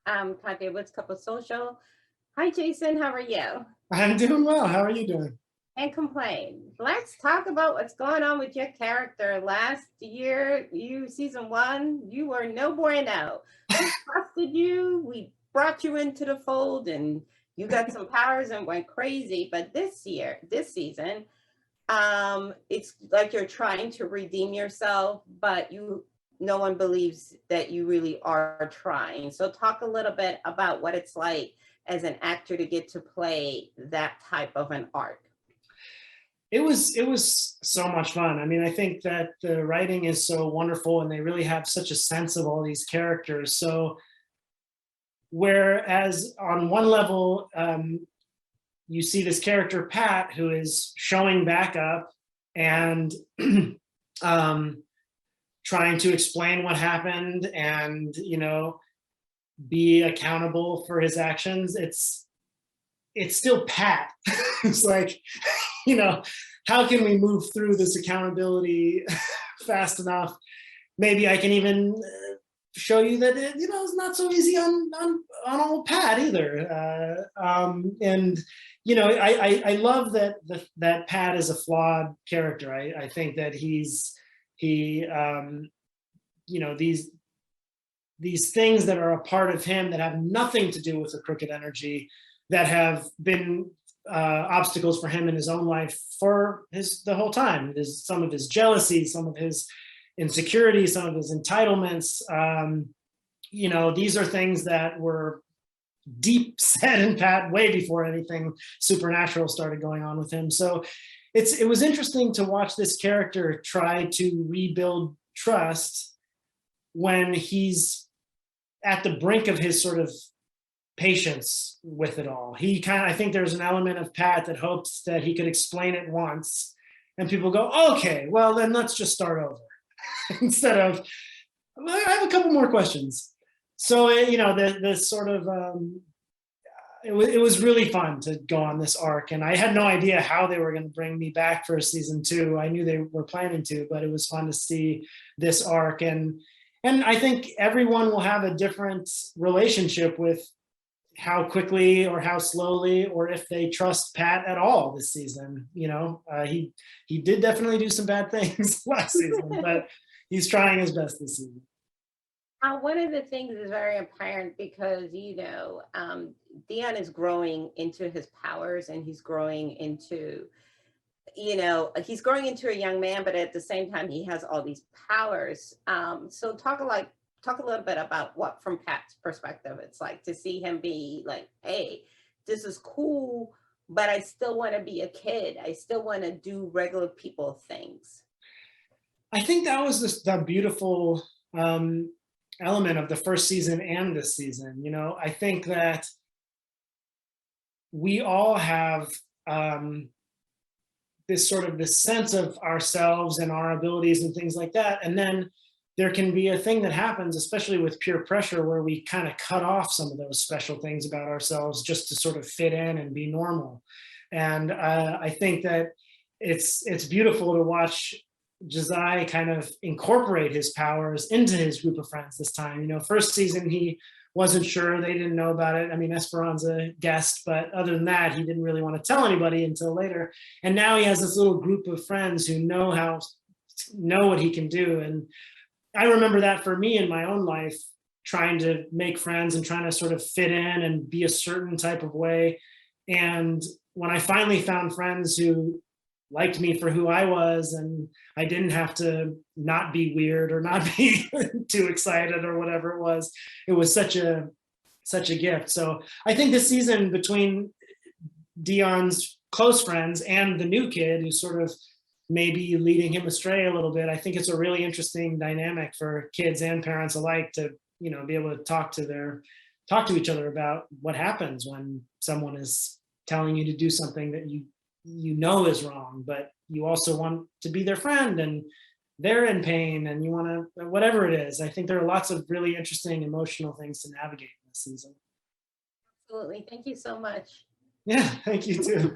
Kanye Woods Couple Social. Hi, Jason. How are you? I'm doing well. How are you doing? And complain. Let's talk about what's going on with your character. Last year, you season one, you were no bueno. We trusted you. We brought you into the fold, and you got some powers and went crazy. But this season, it's like you're trying to redeem yourself, but no one believes that you really are trying. So talk a little bit about what it's like as an actor to get to play that type of an arc. It was so much fun. I mean, I think that the writing is so wonderful and they really have such a sense of all these characters. So whereas on one level, you see this character Pat who is showing back up and um, trying to explain what happened and be accountable for his actions. It's still Pat. It's like, you know, how can we move through this accountability fast enough? Maybe I can even show you that it's not so easy on old Pat either. And I love that that Pat is a flawed character. I think that he these things that are a part of him that have nothing to do with the crooked energy, that have been obstacles for him in his own life for the whole time. There's some of his jealousy, some of his insecurity, some of his entitlements. These are things that were deep set in Pat way before anything supernatural started going on with him. So it was interesting to watch this character try to rebuild trust when he's at the brink of his sort of patience with it all. I think there's an element of Pat that hopes that he could explain it once and people go, okay, well then let's just start over. Instead of, I have a couple more questions. So, the sort of, it was really fun to go on this arc, and I had no idea how they were going to bring me back for season two. I knew they were planning to, but it was fun to see this arc. And I think everyone will have a different relationship with how quickly or how slowly, or if they trust Pat at all this season. He did definitely do some bad things last season, but he's trying his best this season. One of the things is very apparent because Dion is growing into his powers, and he's growing into a young man, but at the same time he has all these powers. So talk a little bit about what, from Pat's perspective, it's like to see him be like, hey, this is cool, but I still want to be a kid. I still want to do regular people things. I think that was the beautiful element of the first season and this season. I think that we all have this sense of ourselves and our abilities and things like that. And then there can be a thing that happens, especially with peer pressure, where we kind of cut off some of those special things about ourselves just to sort of fit in and be normal. And I think that it's beautiful to watch Josiah kind of incorporate his powers into his group of friends this time. First season, he wasn't sure. They didn't know about it. I mean, Esperanza guessed, but other than that, he didn't really want to tell anybody until later. And now he has this little group of friends who know what he can do. And I remember that for me in my own life, trying to make friends and trying to sort of fit in and be a certain type of way. And when I finally found friends who liked me for who I was, and I didn't have to not be weird or not be too excited or whatever it was such a gift. So I think this season, between Dion's close friends and the new kid who's sort of maybe leading him astray a little bit, I think it's a really interesting dynamic for kids and parents alike to be able to talk to each other about what happens when someone is telling you to do something that you is wrong, but you also want to be their friend, and they're in pain, and you want to, whatever it is. I think there are lots of really interesting emotional things to navigate in this season. Absolutely. Thank you so much. Yeah, thank you too.